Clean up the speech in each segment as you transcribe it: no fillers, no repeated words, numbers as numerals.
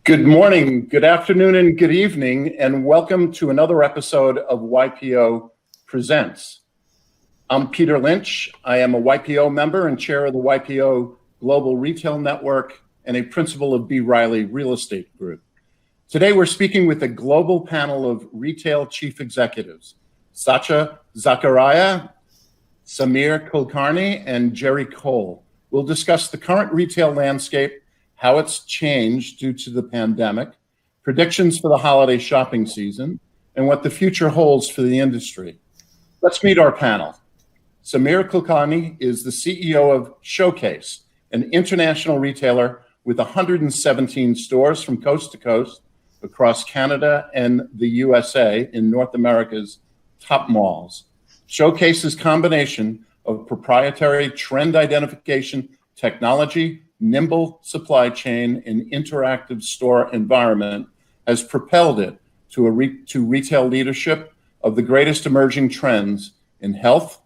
Good morning, good afternoon, and good evening, and welcome to another episode of YPO Presents. I'm Peter Lynch. I am a YPO member and chair of the YPO Global Retail Network and a principal of B. Riley Real Estate Group. Today, we're speaking with a global panel of retail chief executives, Sacha, Zackariya, Samir, Kulkarni, and Jerry Kohl. We'll discuss the current retail landscape, how it's changed due to the pandemic, predictions for the holiday shopping season, and what the future holds for the industry. Let's meet our panel. Samir Kulkarni is the CEO of Showcase, an international retailer with 117 stores from coast to coast across Canada and the USA in North America's top malls. Showcase's combination of proprietary trend identification technology, nimble supply chain, and interactive store environment has propelled it to retail leadership of the greatest emerging trends in health,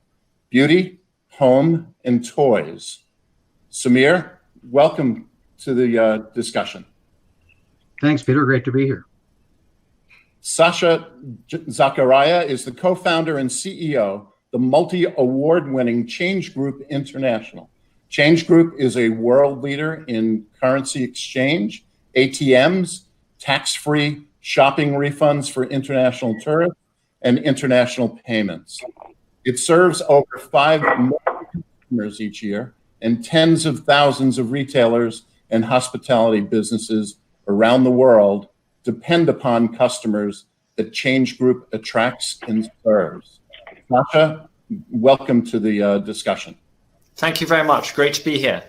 beauty, home, and toys. Samir, welcome to the discussion. Thanks, Peter. Great to be here. Sacha Zackariya is the co-founder and CEO, the multi-award-winning ChangeGroup International. ChangeGroup is a world leader in currency exchange, ATMs, tax-free shopping refunds for international tourists, and international payments. It serves over 5 million customers each year, and tens of thousands of retailers and hospitality businesses around the world depend upon customers that ChangeGroup attracts and serves. Sacha, welcome to the discussion. Thank you very much. Great to be here.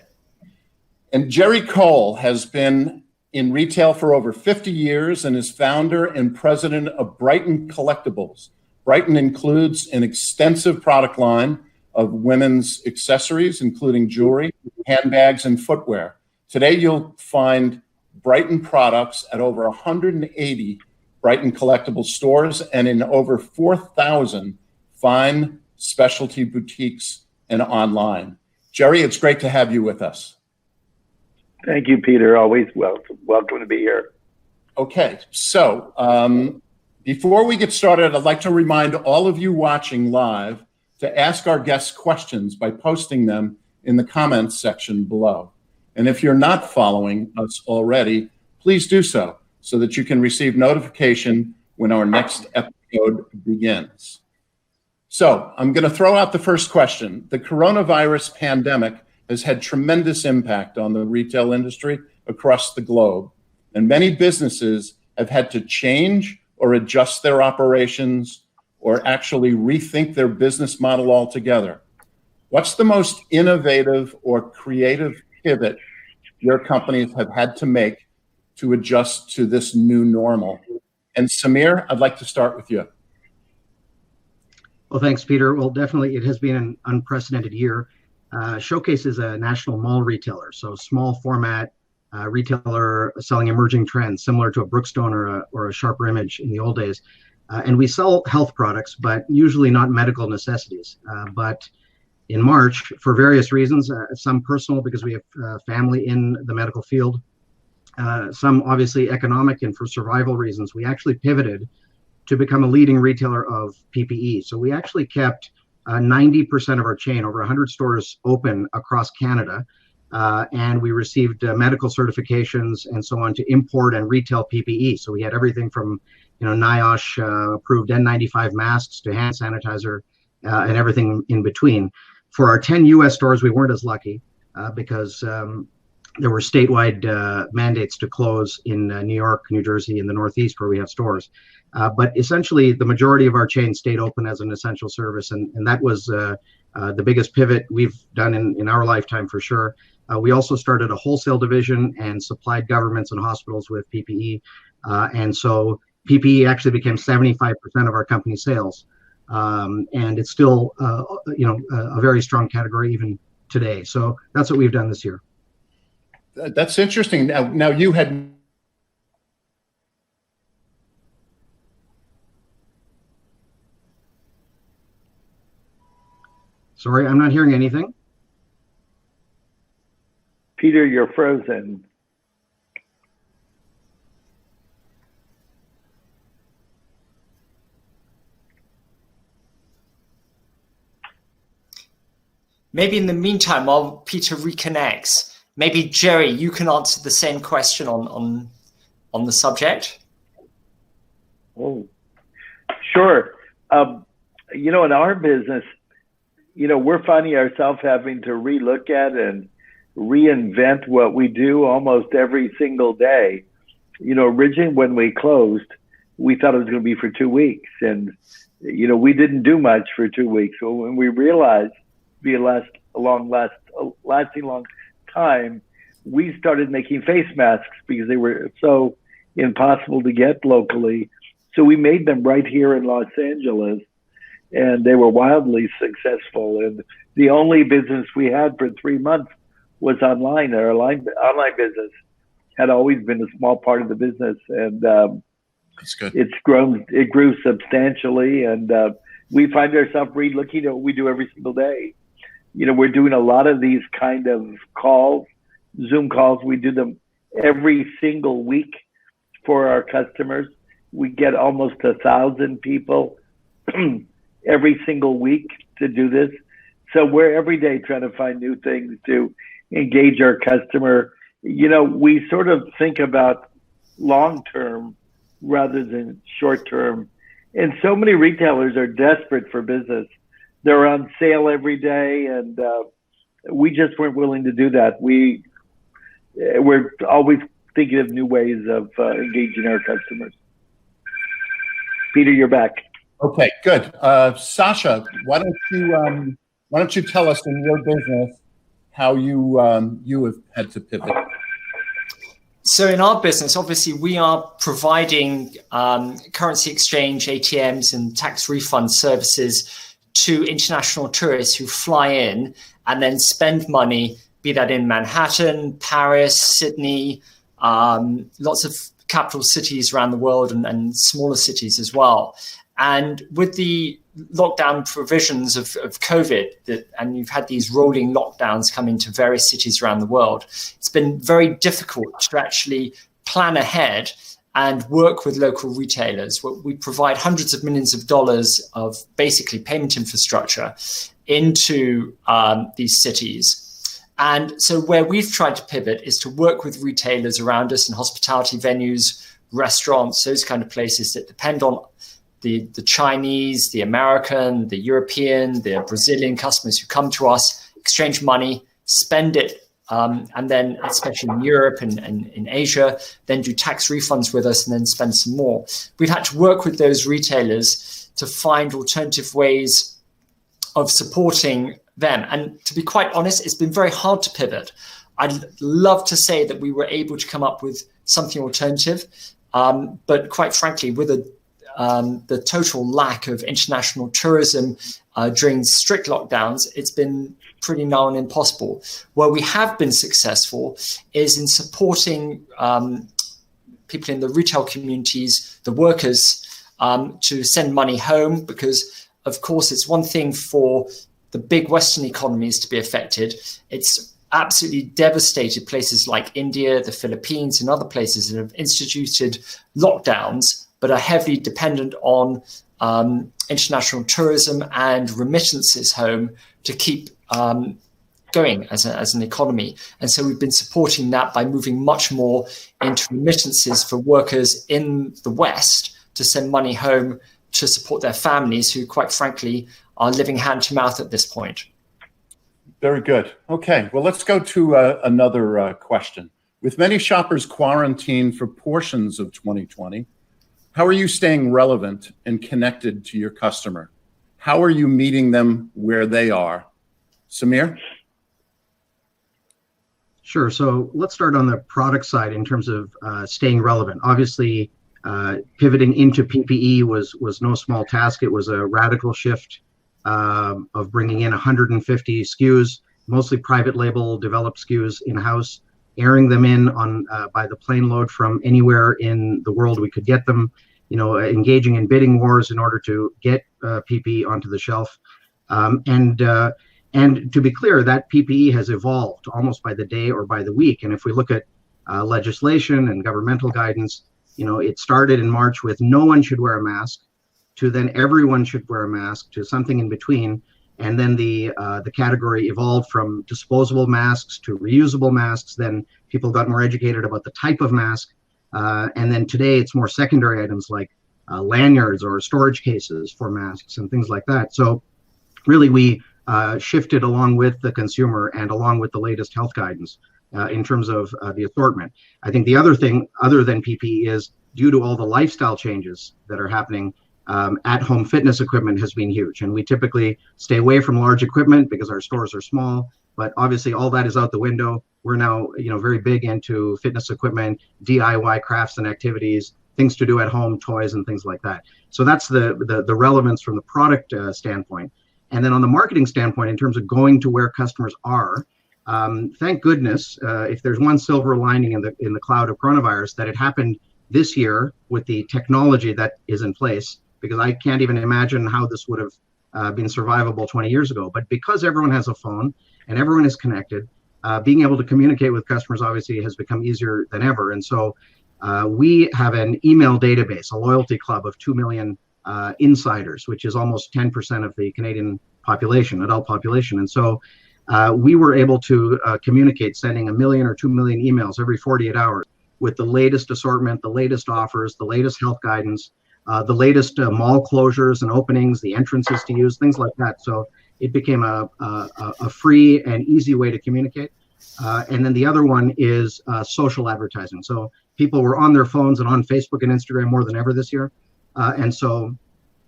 And Jerry Kohl has been in retail for over 50 years and is founder and president of Brighton Collectibles. Brighton includes an extensive product line of women's accessories, including jewelry, handbags, and footwear. Today, you'll find Brighton products at over 180 Brighton Collectibles stores and in over 4,000 fine specialty boutiques and online. Jerry, it's great to have you with us. Thank you, Peter. Always welcome to be here. Okay, so before we get started, I'd like to remind all of you watching live to ask our guests questions by posting them in the comments section below. And if you're not following us already, please do so that you can receive notification when our next episode begins. So I'm going to throw out the first question. The coronavirus pandemic has had tremendous impact on the retail industry across the globe, and many businesses have had to change or adjust their operations or actually rethink their business model altogether. What's the most innovative or creative pivot your companies have had to make to adjust to this new normal? And Samir, I'd like to start with you. Well, thanks, Peter. Well, definitely it has been an unprecedented year. Showcase is a national mall retailer, so small format retailer selling emerging trends, similar to a Brookstone or a Sharper Image in the old days. And we sell health products, but usually not medical necessities. But in March, for various reasons, some personal because we have family in the medical field, some obviously economic and for survival reasons, we actually pivoted to become a leading retailer of PPE. So we actually kept 90% of our chain, over 100 stores open across Canada, and we received medical certifications and so on to import and retail PPE. So we had everything from NIOSH approved N95 masks to hand sanitizer and everything in between. For our 10 US stores, we weren't as lucky because there were statewide mandates to close in New York, New Jersey, and the Northeast where we have stores. But essentially, the majority of our chain stayed open as an essential service, and that was the biggest pivot we've done in our lifetime for sure. We also started a wholesale division and supplied governments and hospitals with PPE, and so PPE actually became 75% of our company sales, and it's still a very strong category even today. So that's what we've done this year. That's interesting. Now you had. Sorry, I'm not hearing anything. Peter, you're frozen. maybe in the meantime, while Peter reconnects, maybe Jerry, you can answer the same question on the subject. Oh, sure. In our business, we're finding ourselves having to relook at and reinvent what we do almost every single day. Originally when we closed, we thought it was going to be for 2 weeks, and we didn't do much for 2 weeks. So when we realized a lasting long time, we started making face masks because they were so impossible to get locally. So we made them right here in Los Angeles, and they were wildly successful. And the only business we had for 3 months was online. Our online business had always been a small part of the business, and that's good. It grew substantially, and we find ourselves re-looking at what we do every single day. We're doing a lot of these kind of calls, Zoom calls. We do them every single week for our customers. We get almost 1,000 people every single week to do this. So we're every day trying to find new things to engage our customer. We sort of think about long-term rather than short-term. And so many retailers are desperate for business. They're on sale every day, and we just weren't willing to do that. We're always thinking of new ways of engaging our customers. Peter, you're back. Okay, good. Sacha, why don't you tell us in your business how you have had to pivot? So in our business, obviously, we are providing currency exchange, ATMs, and tax refund services to international tourists who fly in and then spend money, be that in Manhattan, Paris, Sydney, lots of capital cities around the world, and smaller cities as well. And with the lockdown provisions of COVID, and you've had these rolling lockdowns come into various cities around the world, it's been very difficult to actually plan ahead and work with local retailers. We provide hundreds of millions of dollars of basically payment infrastructure into these cities. And so where we've tried to pivot is to work with retailers around us in hospitality venues, restaurants, those kind of places that depend on the Chinese, the American, the European, the Brazilian customers who come to us, exchange money, spend it, and then especially in Europe and in Asia, then do tax refunds with us and then spend some more. We've had to work with those retailers to find alternative ways of supporting them. And to be quite honest, it's been very hard to pivot. I'd love to say that we were able to come up with something alternative, but quite frankly, with the total lack of international tourism during strict lockdowns, it's been pretty now and impossible. Where we have been successful is in supporting people in the retail communities, the workers, to send money home, because of course it's one thing for the big Western economies to be affected. It's absolutely devastated places like India, the Philippines, and other places that have instituted lockdowns, but are heavily dependent on international tourism and remittances home to keep going as an economy. And so we've been supporting that by moving much more into remittances for workers in the West to send money home to support their families who, quite frankly, are living hand to mouth at this point. Very good. Okay, well, let's go to another question. With many shoppers quarantined for portions of 2020, how are you staying relevant and connected to your customer? How are you meeting them where they are? Samir? Sure. So let's start on the product side in terms of staying relevant. Obviously, pivoting into PPE was no small task. It was a radical shift of bringing in 150 SKUs, mostly private label developed SKUs in-house, airing them in on by the plane load from anywhere in the world we could get them, engaging in bidding wars in order to get PPE onto the shelf. And to be clear, that PPE has evolved almost by the day or by the week. And if we look at legislation and governmental guidance, it started in March with no one should wear a mask, to then everyone should wear a mask, to something in between. And then the category evolved from disposable masks to reusable masks. Then people got more educated about the type of mask. And then today it's more secondary items like lanyards or storage cases for masks and things like that. So really we shifted along with the consumer and along with the latest health guidance in terms of the assortment. I think the other thing other than PPE is due to all the lifestyle changes that are happening, at-home fitness equipment has been huge. And we typically stay away from large equipment because our stores are small, but obviously all that is out the window. We're now, very big into fitness equipment, DIY crafts and activities, things to do at home, toys and things like that. So that's the relevance from the product standpoint. And then on the marketing standpoint, in terms of going to where customers are, thank goodness, if there's one silver lining in the cloud of coronavirus, that it happened this year with the technology that is in place, because I can't even imagine how this would have been survivable 20 years ago. But because everyone has a phone and everyone is connected, being able to communicate with customers obviously has become easier than ever. And so we have an email database, a loyalty club of 2 million insiders, which is almost 10% of the Canadian population, adult population. And so we were able to communicate, sending 1 million or 2 million emails every 48 hours with the latest assortment, the latest offers, the latest health guidance, the latest mall closures and openings, the entrances to use, things like that. So it became a free and easy way to communicate. And then the other one is social advertising. So people were on their phones and on Facebook and Instagram more than ever this year. And so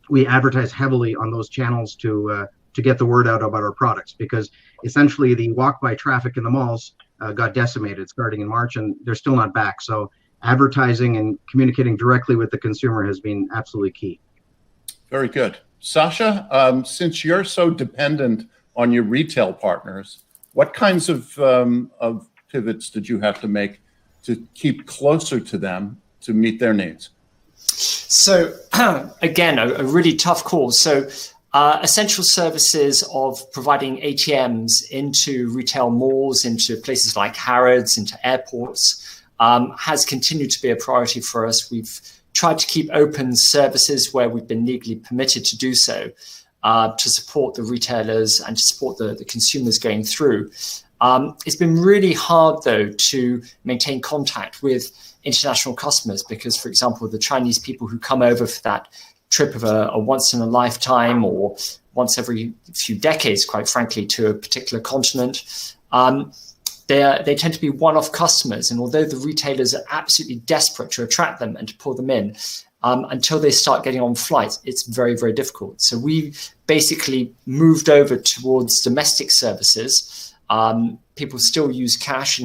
we advertise heavily on those channels to get the word out about our products, because essentially the walk-by traffic in the malls got decimated starting in March, and they're still not back. So advertising and communicating directly with the consumer has been absolutely key. Very good. Sacha, since you're so dependent on your retail partners, what kinds of pivots did you have to make to keep closer to them to meet their needs? So again, a really tough call. So essential services of providing ATMs into retail malls, into places like Harrods, into airports, has continued to be a priority for us. We've tried to keep open services where we've been legally permitted to do so, to support the retailers and to support the consumers going through. It's been really hard, though, to maintain contact with international customers because, for example, the Chinese people who come over for that trip of a once in a lifetime or once every few decades, quite frankly, to a particular continent, they tend to be one-off customers. And although the retailers are absolutely desperate to attract them and to pull them in, until they start getting on flights, it's very, very difficult. So we basically moved over towards domestic services. People still use cash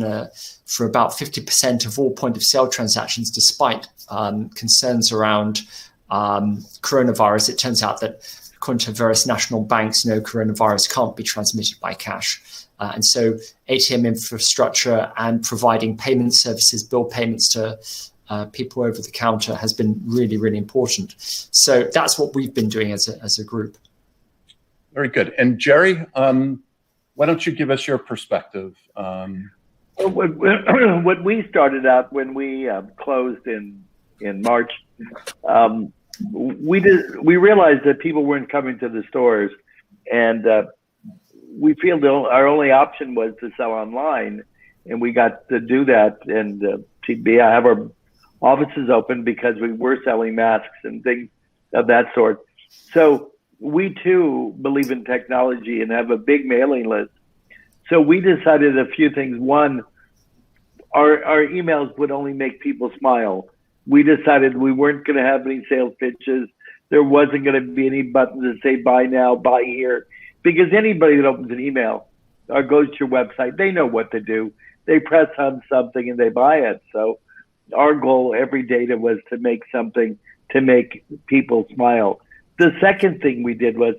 for about 50% of all point of sale transactions, despite concerns around coronavirus. It turns out that according to various national banks, coronavirus can't be transmitted by cash. And so ATM infrastructure and providing payment services, bill payments to people over the counter has been really, really important. So that's what we've been doing as a group. Very good. And Jerry, why don't you give us your perspective? What we started out when we closed in March, we realized that people weren't coming to the stores, and we feel our only option was to sell online, and we got to do that and to have our offices open because we were selling masks and things of that sort. So we too believe in technology and have a big mailing list. So we decided a few things. One, our emails would only make people smile. We decided we weren't going to have any sales pitches. There wasn't going to be any buttons that say buy now, buy here, because anybody that opens an email or goes to your website, they know what to do. They press on something and they buy it. So our goal every day was to make something to make people smile. The second thing we did was,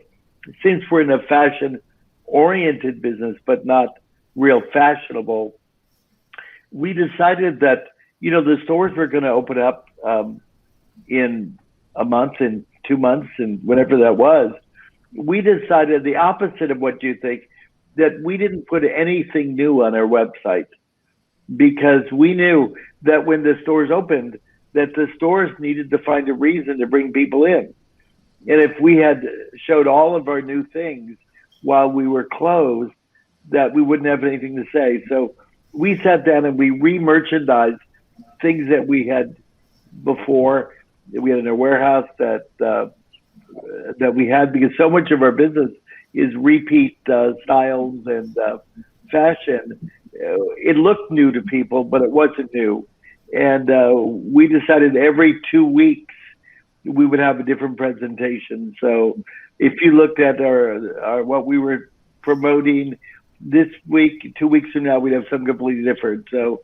since we're in a fashion-oriented business but not real fashionable, we decided that the stores were going to open up in a month, in 2 months, and whatever that was. We decided the opposite of what you think, that we didn't put anything new on our website, because we knew that when the stores opened, that the stores needed to find a reason to bring people in. And if we had showed all of our new things while we were closed that we wouldn't have anything to say. So we sat down and we re-merchandised things that we had before, that we had in our warehouse that we had, because so much of our business is repeat styles and fashion. It looked new to people, but it wasn't new. And we decided every 2 weeks we would have a different presentation. So if you looked at our what we were promoting this week, 2 weeks from now, we'd have something completely different. So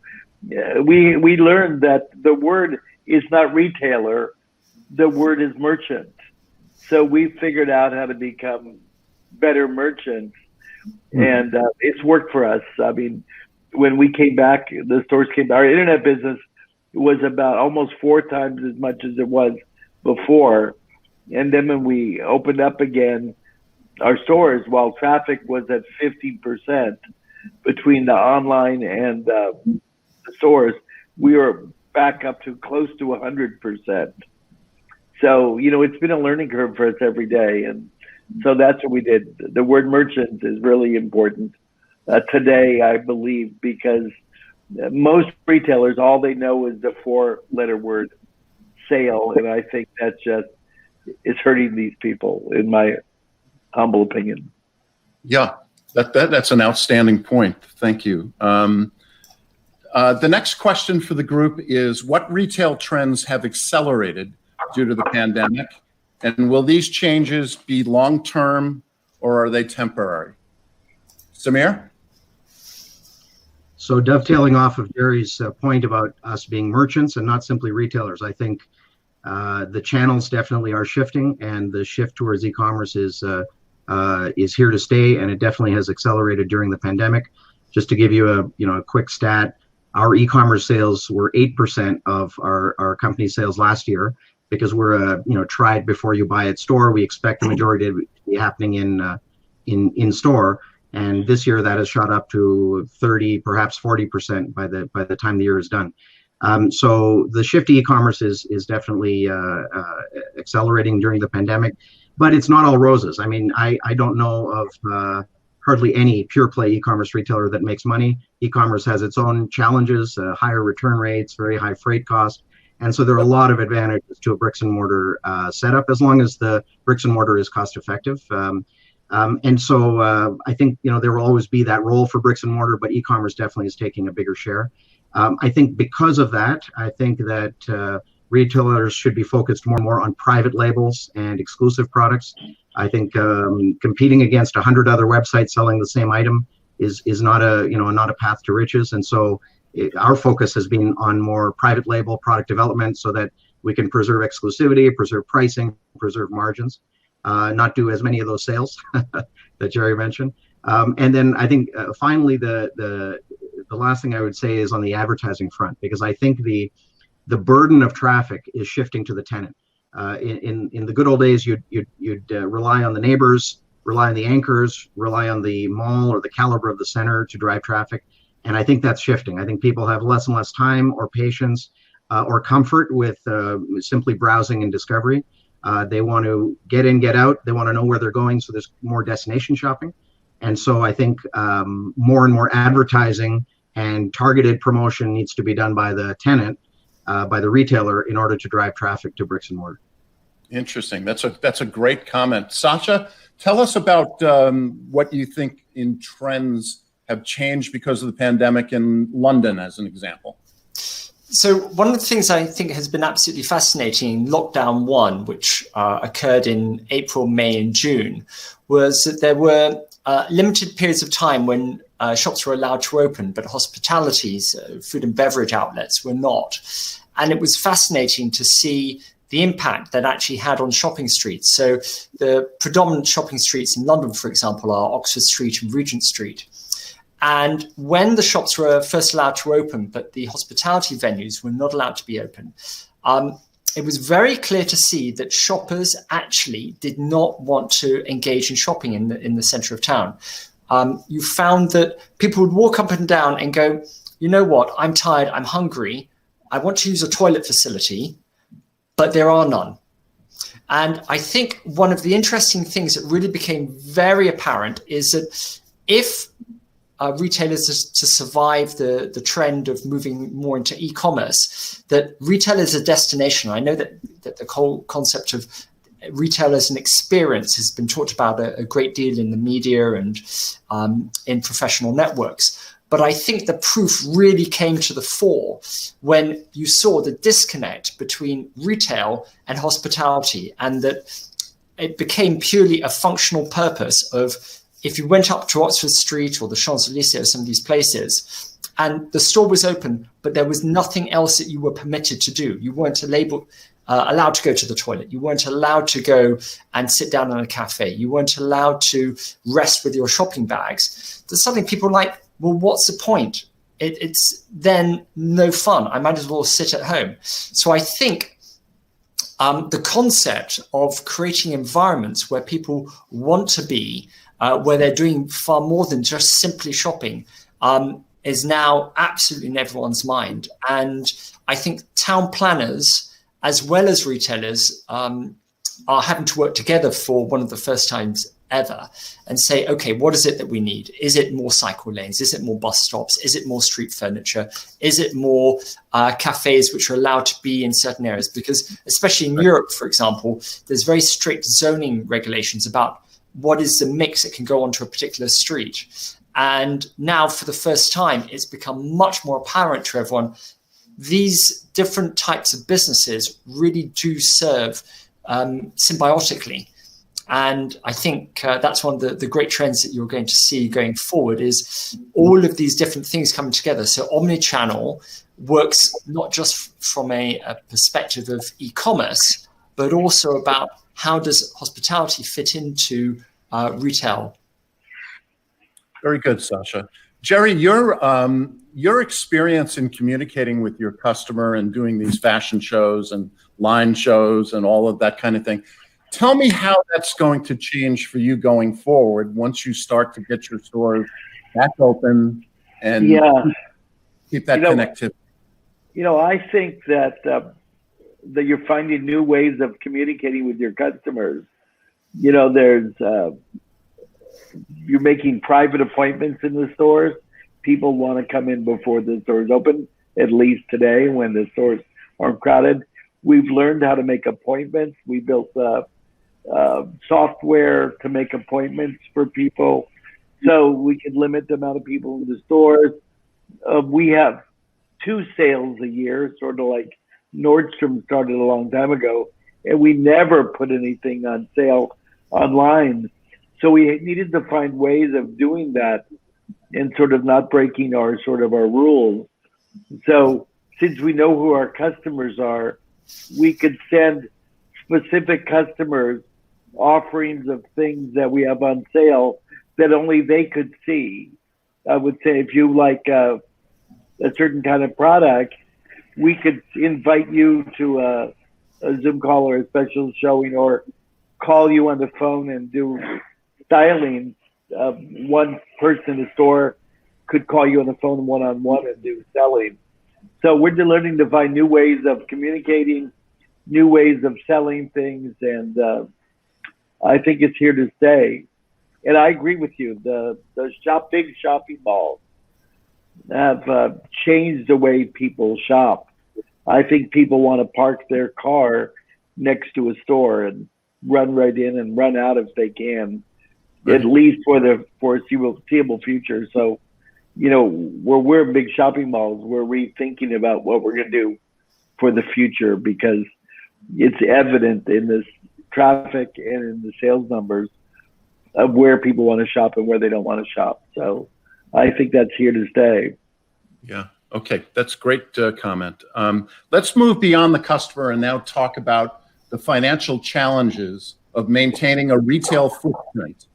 we learned that the word is not retailer, the word is merchant. So we figured out how to become better merchants, and it's worked for us. I mean, when we came back, the stores came back, our internet business was about almost 4 times as much as it was before. And then when we opened up again our stores, while traffic was at 50% between the online and the stores, we were back up to close to 100%. So, it's been a learning curve for us every day. And so that's what we did. The word merchant is really important today, I believe, because most retailers, all they know is the 4-letter word sale. And I think that just is hurting these people, in my humble opinion. Yeah, that's an outstanding point. Thank you. The next question for the group is, what retail trends have accelerated due to the pandemic? And will these changes be long-term or are they temporary? Samir? So dovetailing off of Jerry's point about us being merchants and not simply retailers, I think the channels definitely are shifting, and the shift towards e-commerce is here to stay, and it definitely has accelerated during the pandemic. Just to give you a quick stat, our e-commerce sales were 8% of our company sales last year, because we're a tried before you buy it store. We expect the majority to be happening in store. And this year that has shot up to 30, perhaps 40% by the time the year is done. So the shift to e-commerce is definitely accelerating during the pandemic, but it's not all roses. I mean, I don't know of hardly any pure play e-commerce retailer that makes money. E-commerce has its own challenges, higher return rates, very high freight costs. And so there are a lot of advantages to a bricks and mortar setup, as long as the bricks and mortar is cost effective. And so I think, there will always be that role for bricks and mortar, but e-commerce definitely is taking a bigger share. I think because of that, I think that retailers should be focused more and more on private labels and exclusive products. I think competing against 100 other websites selling the same item is not a path to riches. And so our focus has been on more private label product development, so that we can preserve exclusivity, preserve pricing, preserve margins, not do as many of those sales that Jerry mentioned. And then I think finally the last thing I would say is on the advertising front, because I think the burden of traffic is shifting to the tenant. In the good old days, you'd rely on the neighbors, rely on the anchors, rely on the mall or the caliber of the center to drive traffic. And I think that's shifting. I think people have less and less time or patience or comfort with simply browsing and discovery. They want to get in, get out. They want to know where they're going. So there's more destination shopping. And so I think more and more advertising and targeted promotion needs to be done by the tenant, by the retailer, in order to drive traffic to bricks and mortar. Interesting. That's a great comment. Sacha, tell us about what you think in trends have changed because of the pandemic in London, as an example. So one of the things I think has been absolutely fascinating in lockdown 1, which occurred in April, May, and June, was that there were limited periods of time when shops were allowed to open, but hospitalities, food and beverage outlets were not. And it was fascinating to see the impact that actually had on shopping streets. So the predominant shopping streets in London, for example, are Oxford Street and Regent Street. And when the shops were first allowed to open, but the hospitality venues were not allowed to be open, it was very clear to see that shoppers actually did not want to engage in shopping in the center of town. You found that people would walk up and down and go, you know what, I'm tired, I'm hungry, I want to use a toilet facility, but there are none. And I think one of the interesting things that really became very apparent is that if retailers to survive the trend of moving more into e-commerce, that retail is a destination. I know that the whole concept of retail as an experience has been talked about a great deal in the media and in professional networks. But I think the proof really came to the fore when you saw the disconnect between retail and hospitality, and that it became purely a functional purpose of, if you went up to Oxford Street or the Champs-Élysées or some of these places, and the store was open, but there was nothing else that you were permitted to do. You weren't allowed to go to the toilet. You weren't allowed to go and sit down in a cafe. You weren't allowed to rest with your shopping bags. There's something people are like, well, what's the point? It's then no fun. I might as well sit at home. So I think the concept of creating environments where people want to be, where they're doing far more than just simply shopping, is now absolutely in everyone's mind. And I think town planners, as well as retailers, are having to work together for one of the first times ever and say, okay, what is it that we need? Is it more cycle lanes? Is it more bus stops? Is it more street furniture? Is it more cafes which are allowed to be in certain areas? Because especially in Europe, for example, there's very strict zoning regulations about what is the mix that can go onto a particular street. And now for the first time, it's become much more apparent to everyone, these different types of businesses really do serve symbiotically. And I think that's one of the great trends that you're going to see going forward, is all of these different things coming together. So Omnichannel works not just from a perspective of e-commerce, but also about how does hospitality fit into retail. Very good, Sacha. Jerry, your experience in communicating with your customer and doing these fashion shows and line shows and all of that kind of thing, tell me how that's going to change for you going forward once you start to get your stores back open and keep that connectivity. I think that you're finding new ways of communicating with your customers. There's you're making private appointments in the stores. People want to come in before the stores open, at least today when the stores aren't crowded. We've learned how to make appointments. We built software to make appointments for people so we could limit the amount of people in the stores. We have 2 sales a year, sort of like Nordstrom started a long time ago, and we never put anything on sale online. So we needed to find ways of doing that and sort of not breaking our rules. So since we know who our customers are, we could send specific customers offerings of things that we have on sale that only they could see. I would say if you like a certain kind of product, we could invite you to a Zoom call or a special showing, or call you on the phone and do styling. One person in the store could call you on the phone one-on-one and do selling. So we're learning to find new ways of communicating, new ways of selling things, and I think it's here to stay. And I agree with you. The big shopping malls have changed the way people shop. I think people want to park their car next to a store and run right in and run out if they can, at least for the foreseeable future. So, where we're big shopping malls, we're rethinking about what we're going to do for the future, because it's evident in this traffic and in the sales numbers of where people want to shop and where they don't want to shop. So I think that's here to stay. Yeah. Okay. That's great comment. Let's move beyond the customer and now talk about the financial challenges of maintaining a retail footprint.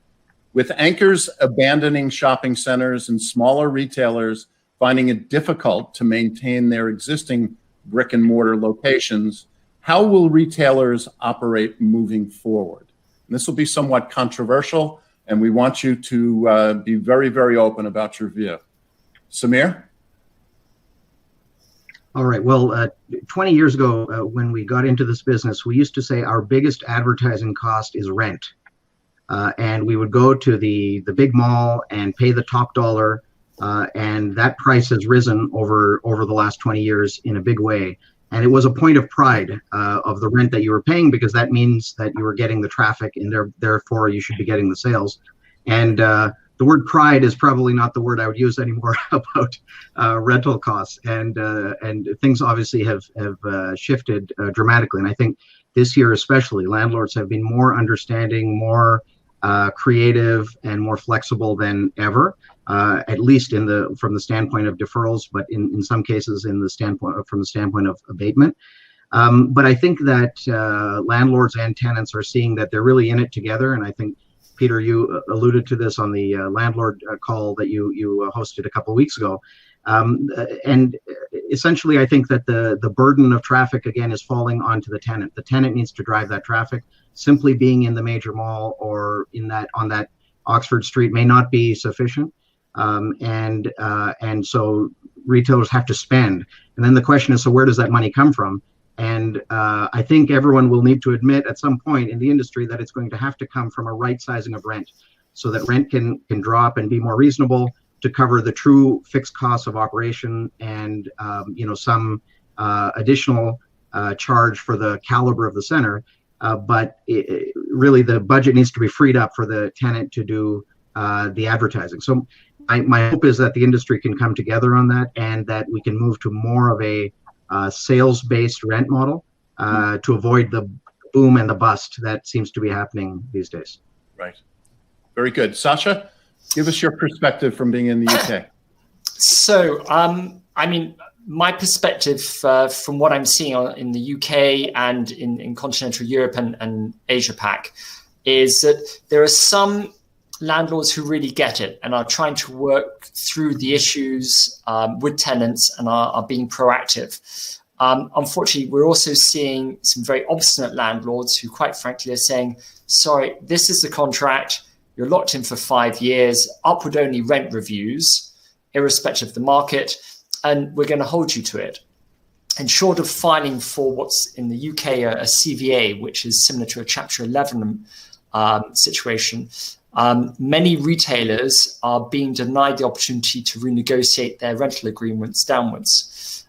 With anchors abandoning shopping centers and smaller retailers finding it difficult to maintain their existing brick and mortar locations, how will retailers operate moving forward? And this will be somewhat controversial, and we want you to be very, very open about your view. Samir? All right. Well, 20 years ago, when we got into this business, we used to say our biggest advertising cost is rent. And we would go to the big mall and pay the top dollar. And that price has risen over the last 20 years in a big way. And it was a point of pride of the rent that you were paying, because that means that you were getting the traffic, and therefore you should be getting the sales. And the word pride is probably not the word I would use anymore about rental costs. And things obviously have shifted dramatically. And I think this year especially, landlords have been more understanding, more creative, and more flexible than ever. At least from the standpoint of deferrals, but in some cases from the standpoint of abatement. But I think that landlords and tenants are seeing that they're really in it together. And I think, Peter, you alluded to this on the landlord call that you hosted a couple of weeks ago. And essentially, I think that the burden of traffic, again, is falling onto the tenant. The tenant needs to drive that traffic. Simply being in the major mall or on that Oxford Street may not be sufficient. And so retailers have to spend. And then the question is, so where does that money come from? And I think everyone will need to admit at some point in the industry that it's going to have to come from a right sizing of rent, so that rent can drop and be more reasonable to cover the true fixed costs of operation and some additional charge for the caliber of the center. But really the budget needs to be freed up for the tenant to do the advertising. So my hope is that the industry can come together on that, and that we can move to more of a sales-based rent model to avoid the boom and the bust that seems to be happening these days. Right. Very good. Sacha, give us your perspective from being in the UK. So, my perspective from what I'm seeing in the UK and in continental Europe and Asia Pac is that there are some landlords who really get it and are trying to work through the issues with tenants and are being proactive. Unfortunately, we're also seeing some very obstinate landlords who, quite frankly, are saying, sorry, this is the contract. You're locked in for 5 years, upward only rent reviews, irrespective of the market, and we're going to hold you to it. And short of filing for what's in the UK a CVA, which is similar to a Chapter 11 situation, many retailers are being denied the opportunity to renegotiate their rental agreements downwards.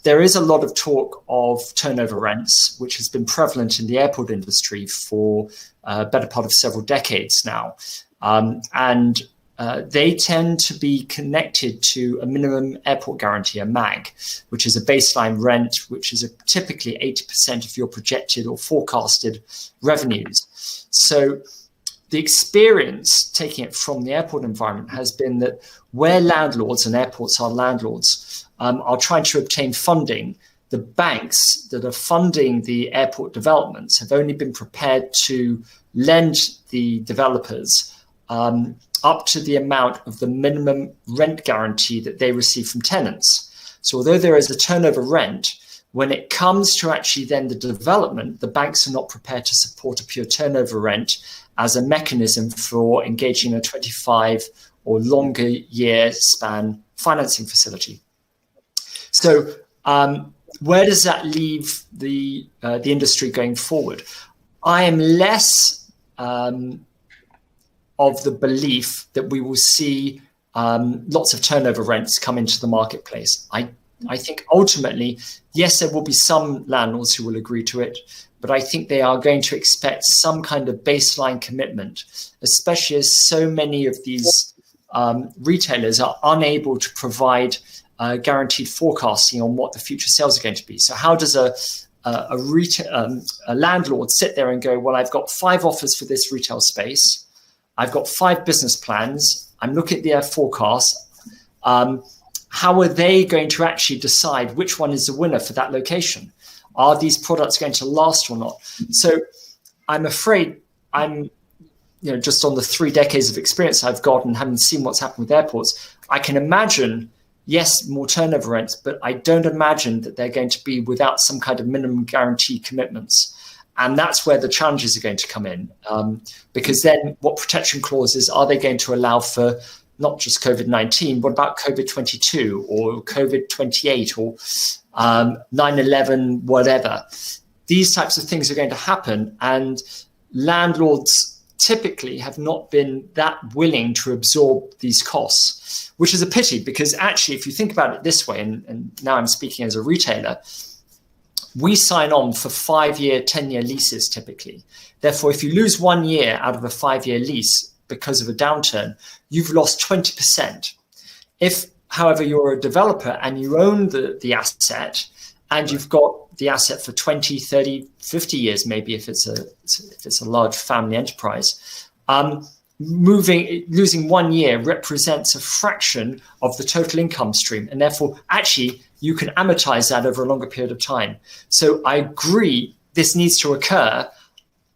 There is a lot of talk of turnover rents, which has been prevalent in the airport industry for a better part of several decades now. And they tend to be connected to a minimum airport guarantee, a MAG, which is a baseline rent, which is typically 80% of your projected or forecasted revenues. So the experience, taking it from the airport environment, has been that where landlords, and airports are landlords, are trying to obtain funding, the banks that are funding the airport developments have only been prepared to lend the developers up to the amount of the minimum rent guarantee that they receive from tenants. So although there is a turnover rent, when it comes to actually then the development, the banks are not prepared to support a pure turnover rent as a mechanism for engaging in a 25 or longer year span financing facility. So where does that leave the industry going forward? I am less of the belief that we will see lots of turnover rents come into the marketplace. I think ultimately, yes, there will be some landlords who will agree to it, but I think they are going to expect some kind of baseline commitment, especially as so many of these retailers are unable to provide guaranteed forecasting on what the future sales are going to be. So how does a landlord sit there and go, well, I've got 5 offers for this retail space. I've got 5 business plans. I'm looking at their forecast. How are they going to actually decide which one is the winner for that location? Are these products going to last or not? So I'm afraid just on the 3 decades of experience I've got and having seen what's happened with airports, I can imagine, yes, more turnover rents, but I don't imagine that they're going to be without some kind of minimum guarantee commitments. And that's where the challenges are going to come in. Because then what protection clauses are they going to allow for not just COVID-19, what about COVID-22 or COVID-28 or 9/11, whatever? These types of things are going to happen, and landlords typically have not been that willing to absorb these costs, which is a pity, because actually, if you think about it this way, and now I'm speaking as a retailer, we sign on for 5-year, 10-year leases typically. Therefore, if you lose 1 year out of a 5-year lease because of a downturn, you've lost 20%. If, however, you're a developer and you own the asset, and you've got the asset for 20, 30, 50 years, maybe if it's a large family enterprise, losing 1 year represents a fraction of the total income stream. And therefore, actually, you can amortize that over a longer period of time. So I agree this needs to occur.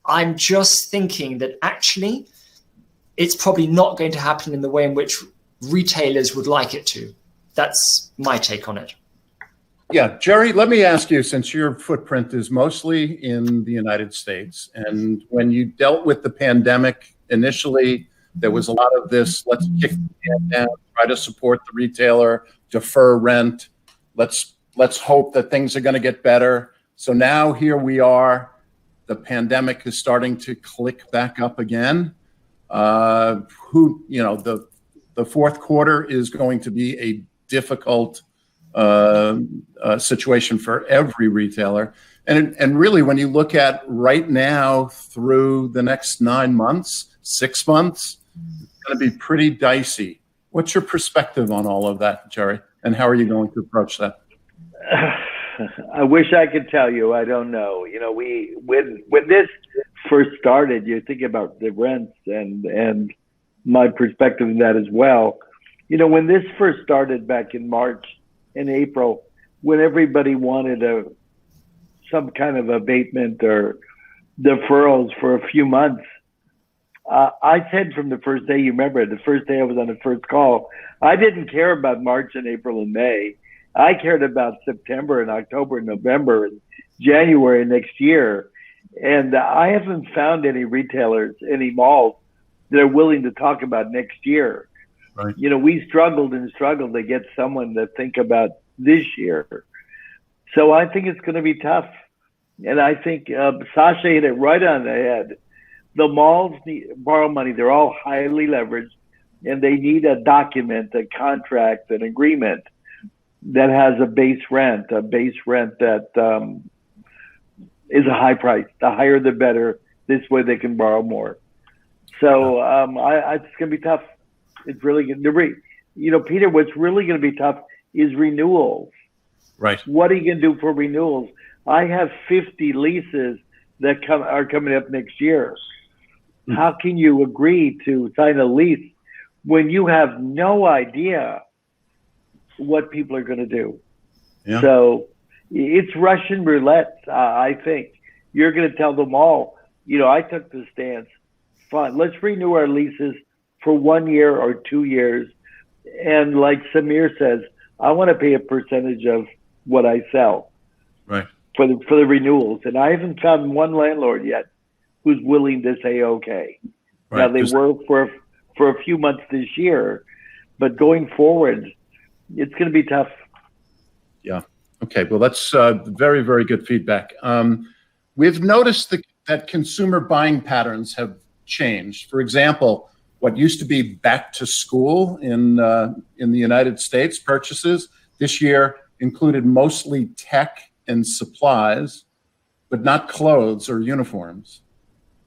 I'm just thinking that actually, it's probably not going to happen in the way in which retailers would like it to. That's my take on it. Yeah, Jerry, let me ask you, since your footprint is mostly in the United States, and when you dealt with the pandemic initially, there was a lot of this, let's kick the can down, try to support the retailer, defer rent, let's hope that things are going to get better. So now here we are, the pandemic is starting to click back up again. The fourth quarter is going to be a difficult situation for every retailer. And really, when you look at right now through the next 9 months, 6 months, it's going to be pretty dicey. What's your perspective on all of that, Jerry? And how are you going to approach that? I wish I could tell you. I don't know. When this first started, you're thinking about the rents and my perspective on that as well. When this first started back in March and April, when everybody wanted some kind of abatement or deferrals for a few months, I said from the first day, you remember, the first day I was on the first call, I didn't care about March and April and May. I cared about September and October and November and January next year. And I haven't found any retailers, any malls that are willing to talk about next year. Right. We struggled to get someone to think about this year. So I think it's going to be tough. And I think Sacha hit it right on the head. The malls borrow money. They're all highly leveraged, and they need a document, a contract, an agreement that has a base rent that is a high price. The higher, the better. This way they can borrow more. So it's going to be tough. It's really going to be, Peter, what's really going to be tough is renewals. Right. What are you going to do for renewals? I have 50 leases that are coming up next year. How can you agree to sign a lease when you have no idea what people are going to do? Yeah. So it's Russian roulette, I think. You're going to tell them all, I took the stance, fine, let's renew our leases for 1 year or 2 years. And like Samir says, I want to pay a percentage of what I sell. Right. For the renewals. And I haven't found one landlord yet who's willing to say okay. Right. Now they were for a few months this year, but going forward, it's going to be tough. Yeah. Okay. Well, that's very, very good feedback. We've noticed that consumer buying patterns have changed. For example, what used to be back to school in the United States purchases this year included mostly tech and supplies, but not clothes or uniforms.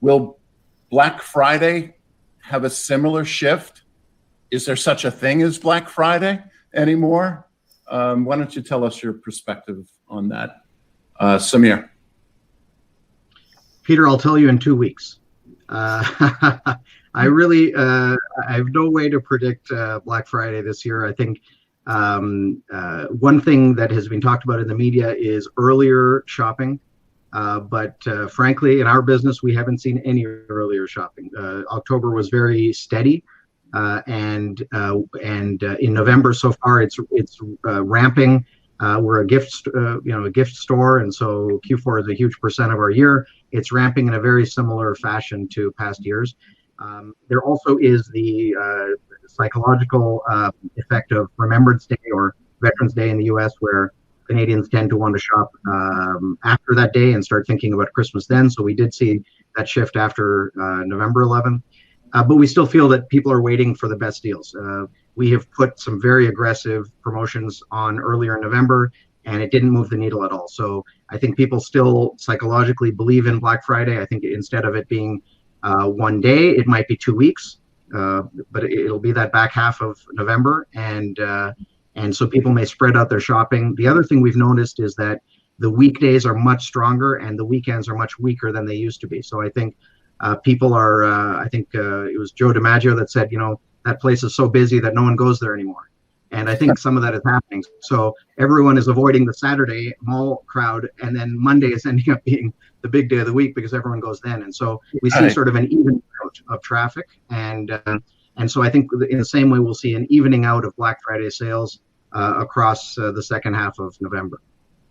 Will Black Friday have a similar shift? Is there such a thing as Black Friday anymore? Why don't you tell us your perspective on that, Samir? Peter, I'll tell you in 2 weeks. I have no way to predict Black Friday this year. I think one thing that has been talked about in the media is earlier shopping. But frankly, in our business, we haven't seen any earlier shopping. October was very steady, and in November so far, it's ramping. We're a gift store, and so Q4 is a huge percent of our year. It's ramping in a very similar fashion to past years. There also is the psychological effect of Remembrance Day or Veterans Day in the U.S., where Canadians tend to want to shop after that day and start thinking about Christmas then. So we did see that shift after November 11th. But we still feel that people are waiting for the best deals. We have put some very aggressive promotions on earlier in November, and it didn't move the needle at all. So I think people still psychologically believe in Black Friday. I think instead of it being one day, it might be 2 weeks, but it'll be that back half of November. And so people may spread out their shopping. The other thing we've noticed is that the weekdays are much stronger and the weekends are much weaker than they used to be. So I think people are, I think it was Joe DiMaggio that said, that place is so busy that no one goes there anymore. And I think some of that is happening. So everyone is avoiding the Saturday mall crowd, and then Monday is ending up being the big day of the week because everyone goes then. And so we see sort of an even out of traffic. And so I think in the same way, we'll see an evening out of Black Friday sales across the second half of November.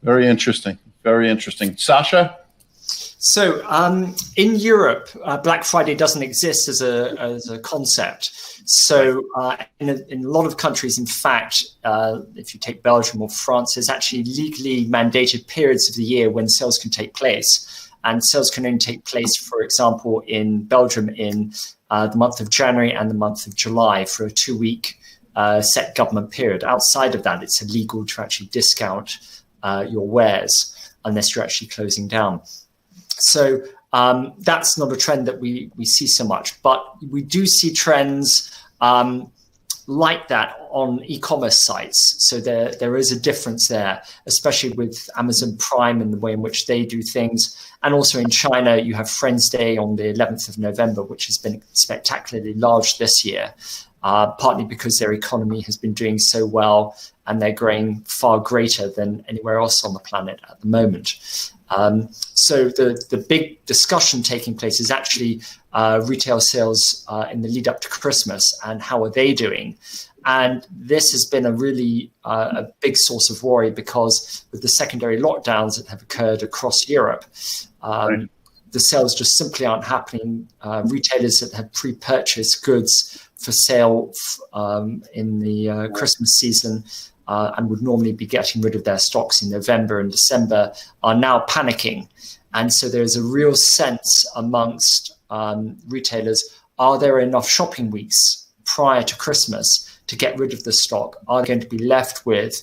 Very interesting. Very interesting. Sacha? So in Europe, Black Friday doesn't exist as a concept. So in a lot of countries, in fact, if you take Belgium or France, there's actually legally mandated periods of the year when sales can take place. And sales can only take place, for example, in Belgium in the month of January and the month of July for a 2-week set government period. Outside of that, it's illegal to actually discount your wares unless you're actually closing down. So that's not a trend that we see so much, but we do see trends like that on e-commerce sites. So there is a difference there, especially with Amazon Prime and the way in which they do things. And also in China, you have Friends Day on the 11th of November, which has been spectacularly large this year, partly because their economy has been doing so well and they're growing far greater than anywhere else on the planet at the moment. So the big discussion taking place is actually retail sales in the lead up to Christmas and how are they doing? And this has been a really a big source of worry because with the secondary lockdowns that have occurred across Europe, the sales just simply aren't happening. Retailers that have pre-purchased goods for sale in the Christmas season and would normally be getting rid of their stocks in November and December are now panicking. And so there's a real sense amongst retailers, are there enough shopping weeks prior to Christmas to get rid of the stock? Are they going to be left with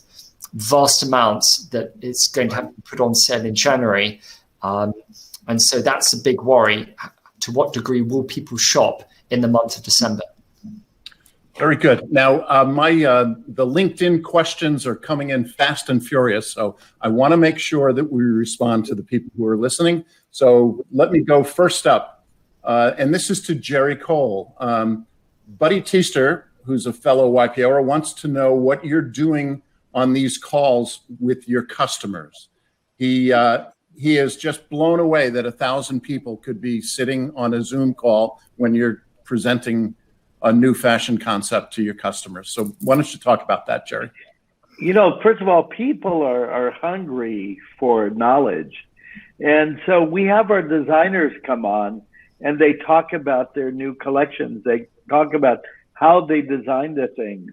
vast amounts that it's going to have to be put on sale in January? And so that's a big worry. To what degree will people shop in the month of December? Very good. Now, the LinkedIn questions are coming in fast and furious, so I want to make sure that we respond to the people who are listening. So let me go first up, and this is to Jerry Kohl. Buddy Teaster, who's a fellow YPOer, wants to know what you're doing on these calls with your customers. He is just blown away that 1,000 people could be sitting on a Zoom call when you're presenting a new fashion concept to your customers. So why don't you talk about that, Jerry? First of all, people are hungry for knowledge. And so we have our designers come on and they talk about their new collections. They talk about how they design the things.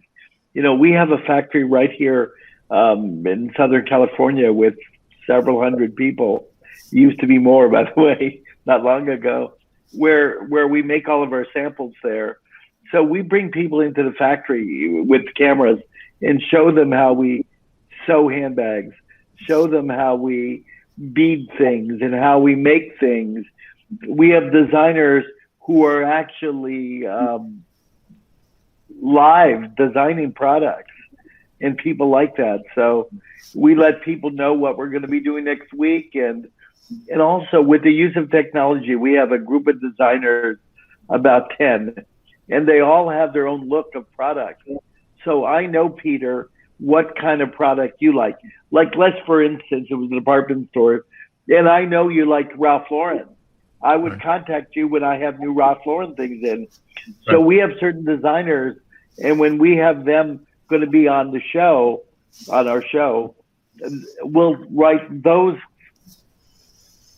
We have a factory right here in Southern California with several hundred people. Used to be more, by the way, not long ago, where we make all of our samples there. So we bring people into the factory with cameras and show them how we sew handbags, show them how we bead things and how we make things. We have designers who are actually live designing products, and people like that. So we let people know what we're going to be doing next week. And also with the use of technology, we have a group of designers, about 10, and they all have their own look of product. So I know, Peter, what kind of product you like. Like, let's, for instance, it was a department store, and I know you like Ralph Lauren. I would contact you when I have new Ralph Lauren things in. So we have certain designers, and when we have them going to be on the show, on our show, we'll write those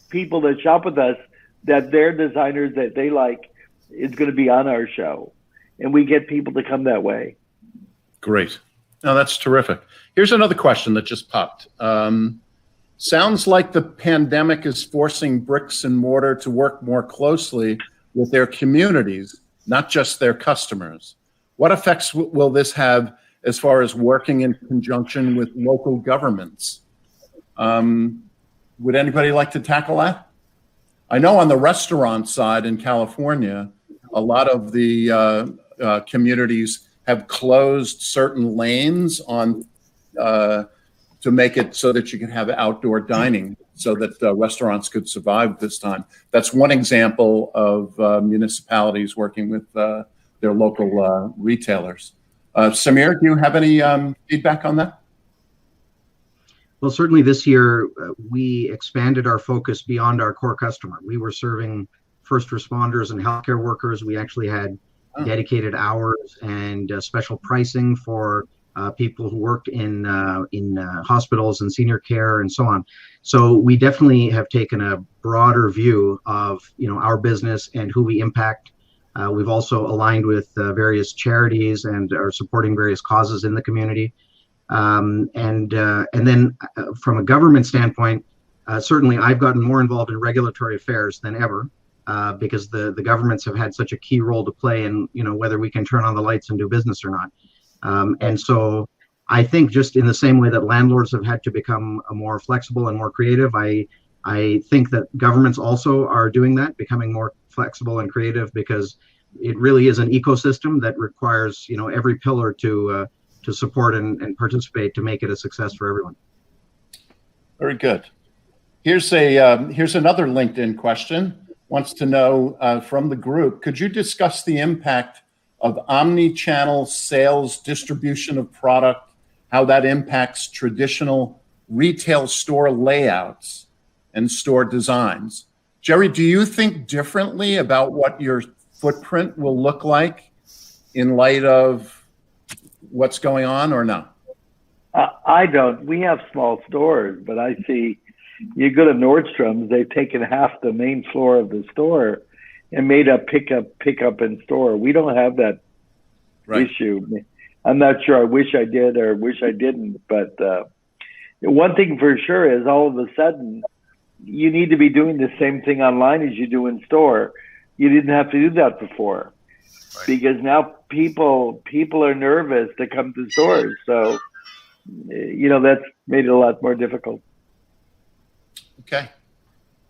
people that shop with us that their designers that they like is going to be on our show. and we get people to come that way. Great. No, that's terrific. Here's another question that just popped. Sounds like the pandemic is forcing bricks and mortar to work more closely with their communities, not just their customers. What effects will this have as far as working in conjunction with local governments? Would anybody like to tackle that? I know on the restaurant side in California, a lot of the communities have closed certain lanes on to make it so that you can have outdoor dining so that restaurants could survive this time. That's one example of municipalities working with their local retailers. Samir, do you have any feedback on that? Well, certainly this year, we expanded our focus beyond our core customer. We were serving first responders and healthcare workers. We actually had dedicated hours and special pricing for people who worked in hospitals and senior care and so on. So we definitely have taken a broader view of our business and who we impact. We've also aligned with various charities and are supporting various causes in the community. And then from a government standpoint, certainly I've gotten more involved in regulatory affairs than ever because the governments have had such a key role to play in whether we can turn on the lights and do business or not. And so I think just in the same way that landlords have had to become more flexible and more creative, I think that governments also are doing that, becoming more flexible and creative, because it really is an ecosystem that requires every pillar to support and participate to make it a success for everyone. Very good. Here's another LinkedIn question. Wants to know from the group, could you discuss the impact of omnichannel sales, distribution of product, how that impacts traditional retail store layouts and store designs? Jerry, do you think differently about what your footprint will look like in light of what's going on, or no? I don't. We have small stores, but I see you go to Nordstrom's, they've taken half the main floor of the store and made a pickup in store. We don't have that issue. I'm not sure. I wish I did or wish I didn't. But one thing for sure is all of a sudden you need to be doing the same thing online as you do in store. You didn't have to do that before because now people are nervous to come to stores. So, that's made it a lot more difficult. Okay.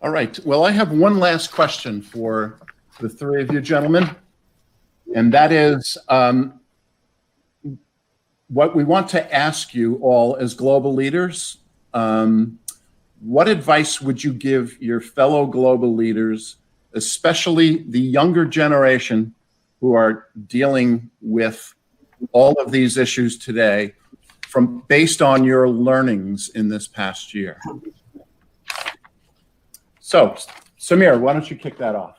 All right. Well, I have one last question for the three of you gentlemen, and that is what we want to ask you all as global leaders. What advice would you give your fellow global leaders, especially the younger generation who are dealing with all of these issues today, based on your learnings in this past year? So, Samir, why don't you kick that off?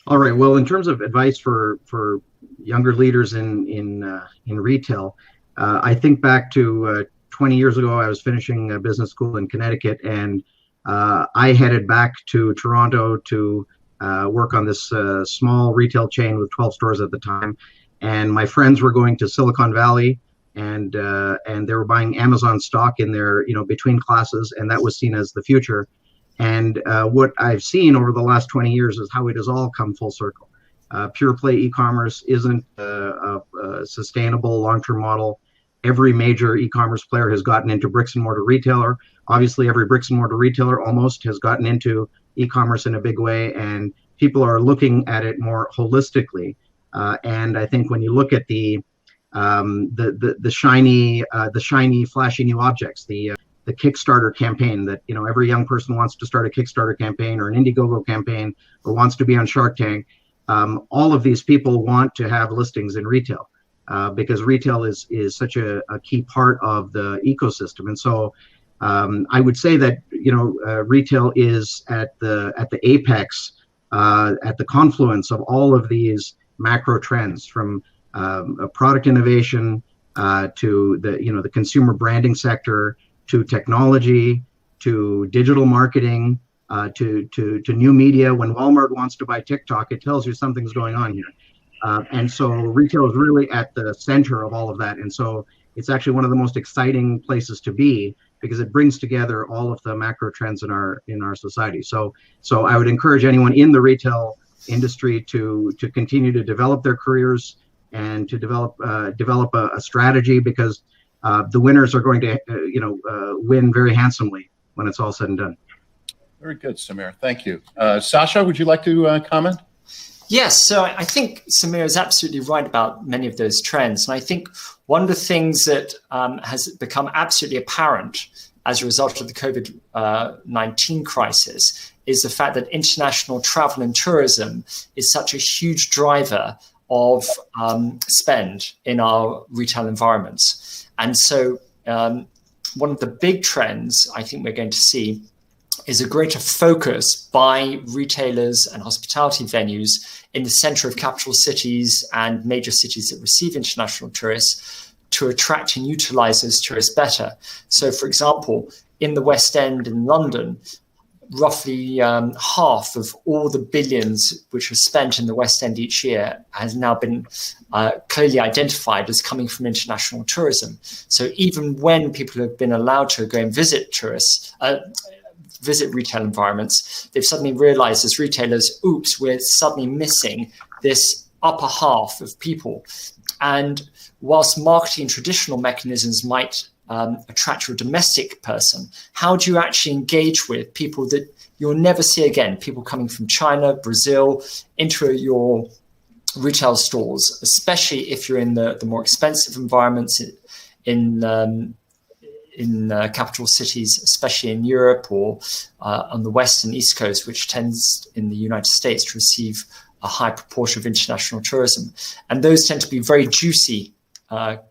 All right. Well, in terms of advice for younger leaders in retail, I think back to 20 years ago. I was finishing a business school in Connecticut, and I headed back to Toronto to work on this small retail chain with 12 stores at the time. And my friends were going to Silicon Valley, and they were buying Amazon stock in their between classes, and that was seen as the future. And what I've seen over the last 20 years is how it has all come full circle. Pure play e-commerce isn't a sustainable long-term model. Every major e-commerce player has gotten into bricks and mortar retailer. Obviously, every bricks and mortar retailer almost has gotten into e-commerce in a big way, and people are looking at it more holistically. And I think when you look at the shiny, flashy new objects, the Kickstarter campaign that every young person wants to start a Kickstarter campaign or an Indiegogo campaign or wants to be on Shark Tank. All of these people want to have listings in retail because retail is such a key part of the ecosystem. And so I would say that retail is at the apex, at the confluence of all of these macro trends, from product innovation to the consumer branding sector, to technology, to digital marketing, to new media. When Walmart wants to buy TikTok, it tells you something's going on here. And so retail is really at the center of all of that. And so it's actually one of the most exciting places to be, because it brings together all of the macro trends in our society. So I would encourage anyone in the retail industry to continue to develop their careers and to develop a strategy, because the winners are going to win very handsomely when it's all said and done. Very good, Samir. Thank you. Sacha, would you like to comment? Yes, so I think Samir is absolutely right about many of those trends. And I think one of the things that has become absolutely apparent as a result of the COVID-19 crisis is the fact that international travel and tourism is such a huge driver of spend in our retail environments. And so one of the big trends I think we're going to see is a greater focus by retailers and hospitality venues in the center of capital cities and major cities that receive international tourists to attract and utilize those tourists better. So, for example, in the West End in London, roughly half of all the billions which are spent in the West End each year has now been clearly identified as coming from international tourism. So even when people have been allowed to go and visit retail environments, they've suddenly realized as retailers, oops, we're suddenly missing this upper half of people. And whilst marketing traditional mechanisms might attract your domestic person, how do you actually engage with people that you'll never see again, people coming from China, Brazil, into your retail stores, especially if you're in the more expensive environments in capital cities, especially in Europe or on the West and East Coast, which tends in the United States to receive a high proportion of international tourism. And those tend to be very juicy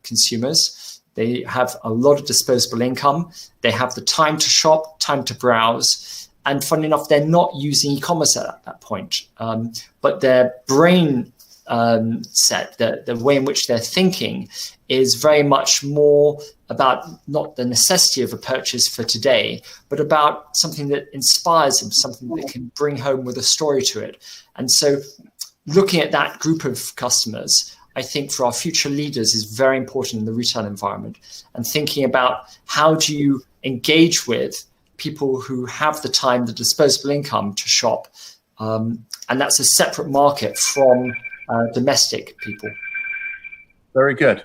consumers. They have a lot of disposable income. They have the time to shop, time to browse. And funnily enough, they're not using e-commerce at that point. But their brain set, the way in which they're thinking is very much more about not the necessity of a purchase for today, but about something that inspires them, something that can bring home with a story to it. And so looking at that group of customers, I think for our future leaders is very important in the retail environment, and thinking about how do you engage with people who have the time, the disposable income to shop. And that's a separate market from domestic people. Very good.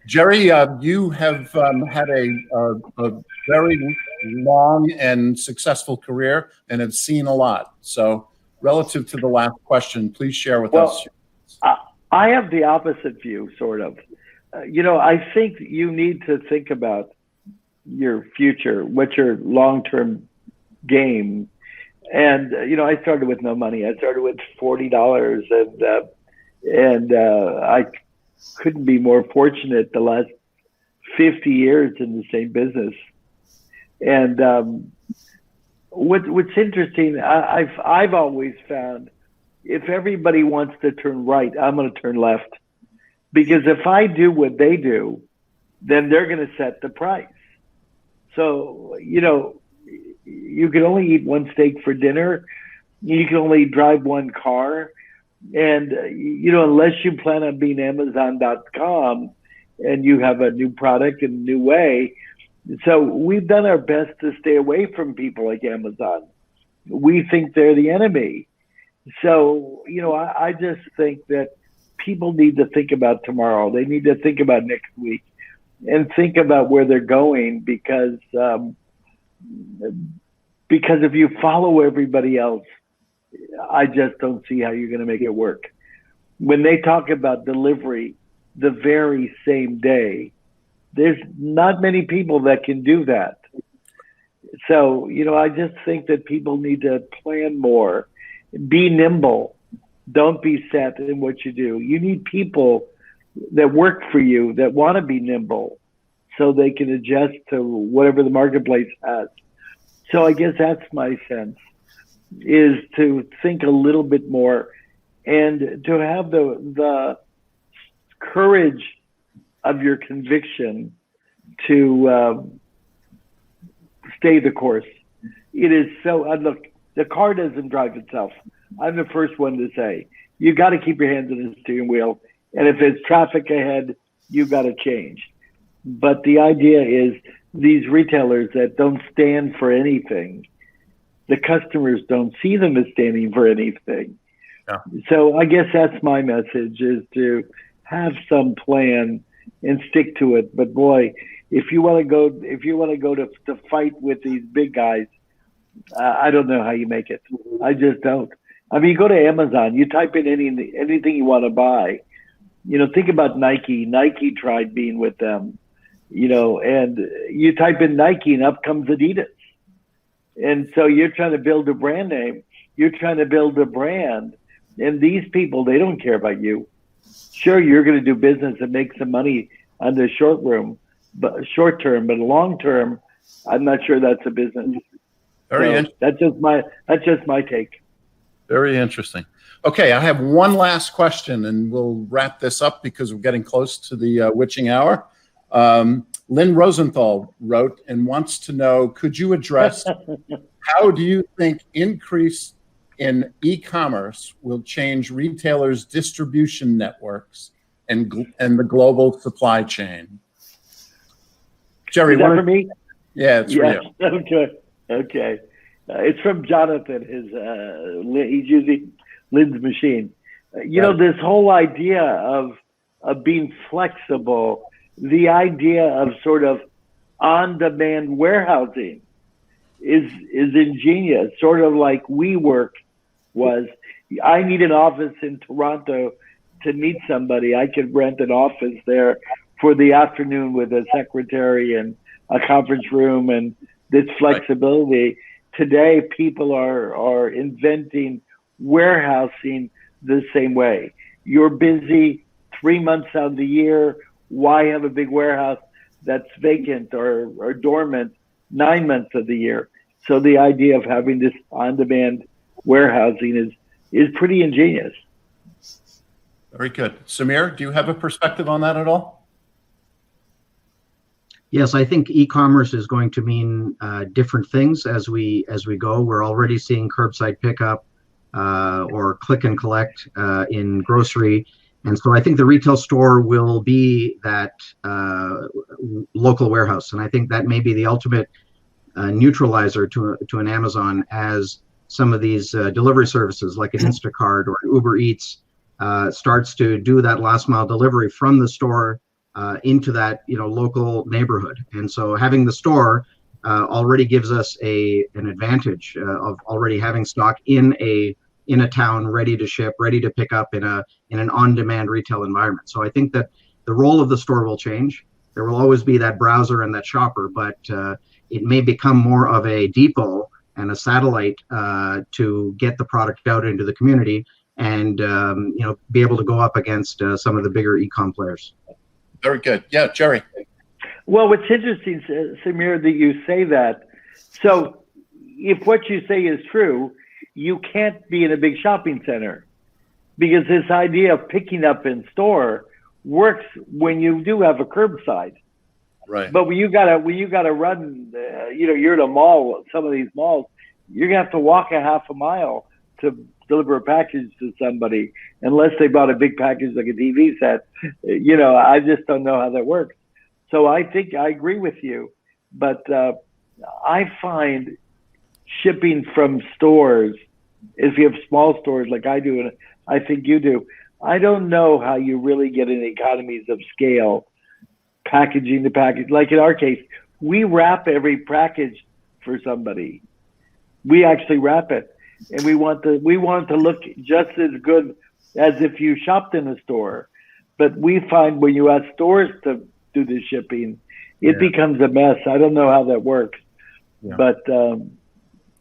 Jerry, you have had a very long and successful career and have seen a lot. So relative to the last question, please share with us. I have the opposite view, sort of. I think you need to think about your future, what's your long-term game. And, I started with no money. I started with $40 and I couldn't be more fortunate the last 50 years in the same business. And what's interesting, I've always found if everybody wants to turn right, I'm going to turn left. Because if I do what they do, then they're going to set the price. So, you can only eat one steak for dinner. You can only drive one car. And, unless you plan on being Amazon.com and you have a new product in a new way. So we've done our best to stay away from people like Amazon. We think they're the enemy. So, I just think that people need to think about tomorrow. They need to think about next week and think about where they're going, because if you follow everybody else, I just don't see how you're going to make it work. When they talk about delivery the very same day, there's not many people that can do that. So, I just think that people need to plan more, be nimble, don't be set in what you do. You need people that work for you that want to be nimble so they can adjust to whatever the marketplace has. So I guess that's my sense, is to think a little bit more and to have the courage of your conviction to stay the course. It is so, look, The car doesn't drive itself. I'm the first one to say, you got to keep your hands on the steering wheel. And if there's traffic ahead, you got to change. But the idea is these retailers that don't stand for anything, the customers don't see them as standing for anything. Yeah. So I guess that's my message, is to have some plan and stick to it. But boy, if you want to go to fight with these big guys, I don't know how you make it. I just don't. I mean, you go to Amazon, you type in anything you want to buy. Think about Nike. Nike tried being with them, and you type in Nike and up comes Adidas. And so you're trying to build a brand name. You're trying to build a brand. And these people, they don't care about you. Sure, you're going to do business and make some money on the short term, but long term, I'm not sure that's a business. That's just my take. Very interesting. Okay, I have one last question, and we'll wrap this up because we're getting close to the witching hour. Lynn Rosenthal wrote and wants to know, could you address how do you think increase in e-commerce will change retailers' distribution networks and the global supply chain? Jerry, is that for me? Yeah, it's for you. Okay. It's from Jonathan. He's using Lynn's machine. This whole idea of being flexible, the idea of sort of on-demand warehousing is ingenious, sort of like WeWork was. I need an office in Toronto to meet somebody. I could rent an office there for the afternoon with a secretary and a conference room and this flexibility. Right. Today, people are inventing warehousing the same way. You're busy 3 months out of the year. Why have a big warehouse that's vacant or dormant 9 months of the year? So the idea of having this on-demand warehousing is pretty ingenious. Very good. Samir, do you have a perspective on that at all? Yes, I think e-commerce is going to mean different things as we go. We're already seeing curbside pickup or click and collect in grocery. And so I think the retail store will be that local warehouse. And I think that may be the ultimate neutralizer to an Amazon, as some of these delivery services like an Instacart or an Uber Eats starts to do that last mile delivery from the store into that local neighborhood. And so having the store already gives us an advantage of already having stock in a town, ready to ship, ready to pick up in an on-demand retail environment. So I think that the role of the store will change. There will always be that browser and that shopper, but it may become more of a depot and a satellite to get the product out into the community and be able to go up against some of the bigger e-com players. Very good. Yeah, Jerry. Well, what's interesting, Samir, that you say that. So if what you say is true, you can't be in a big shopping center, because this idea of picking up in store works when you do have a curbside. Right. But when you gotta run, you're at a mall, some of these malls, you're gonna have to walk a half a mile to deliver a package to somebody, unless they bought a big package like a TV set. I just don't know how that works. So I think I agree with you, but I find shipping from stores, if you have small stores like I do, and I think you do, I don't know how you really get in economies of scale packaging the package. Like in our case, we wrap every package for somebody. We actually wrap it. And we want it to look just as good as if you shopped in a store. But we find when you ask stores to do the shipping, it becomes a mess. I don't know how that works. Yeah. But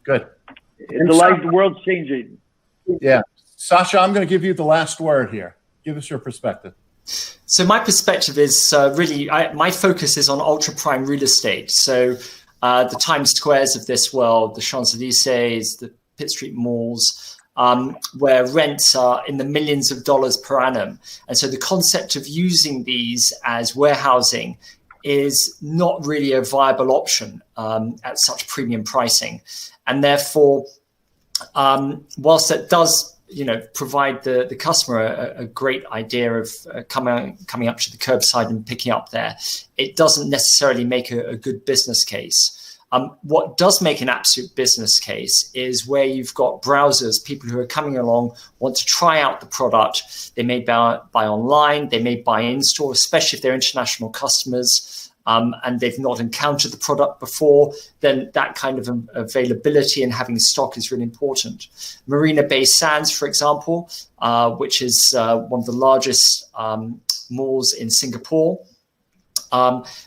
good. The world's changing. Yeah. Sacha, I'm going to give you the last word here. Give us your perspective. So my perspective is my focus is on ultra prime real estate. So the Times Squares of this world, the Champs-Élysées, the Pitt Street malls, where rents are in the millions of dollars per annum. And so the concept of using these as warehousing is not really a viable option at such premium pricing. And therefore, whilst that does provide the customer a great idea of coming up to the curbside and picking up there, it doesn't necessarily make a good business case. What does make an absolute business case is where you've got browsers, people who are coming along, want to try out the product. They may buy online, they may buy in store, especially if they're international customers, and they've not encountered the product before. Then that kind of availability and having stock is really important. Marina Bay Sands, for example, which is one of the largest malls in Singapore,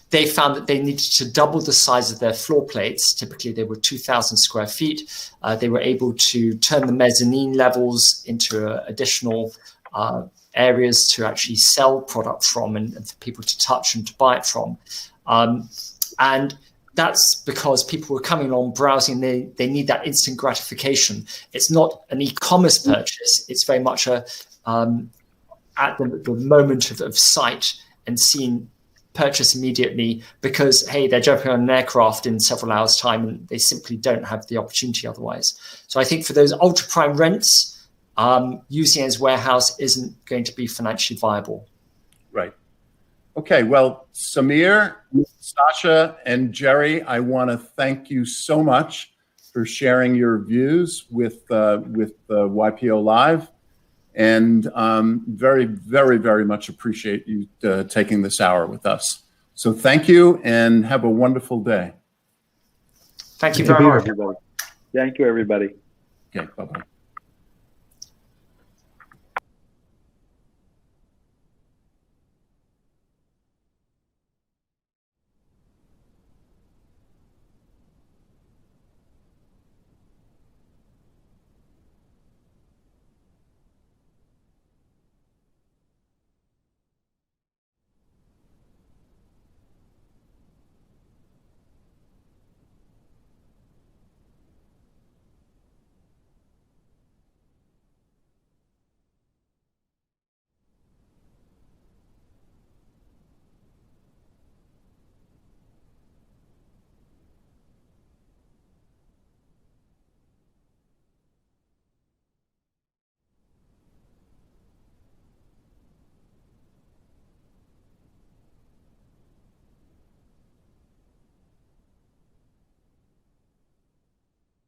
they found that they needed to double the size of their floor plates. Typically, they were 2,000 square feet. They were able to turn the mezzanine levels into additional areas to actually sell product from and for people to touch and to buy it from. And that's because people were coming along browsing. They need that instant gratification. It's not an e-commerce purchase. It's very much at the moment of sight and seeing purchase immediately, because hey, they're jumping on an aircraft in several hours time and they simply don't have the opportunity otherwise. So I think for those ultra prime rents, using it as warehouse isn't going to be financially viable. Right. Okay. Well, Samir, Sacha, and Jerry, I want to thank you so much for sharing your views with YPO Live. And very, very, very much appreciate you taking this hour with us. So thank you and have a wonderful day. Thank you very much. Thank you, everybody. Okay, bye-bye.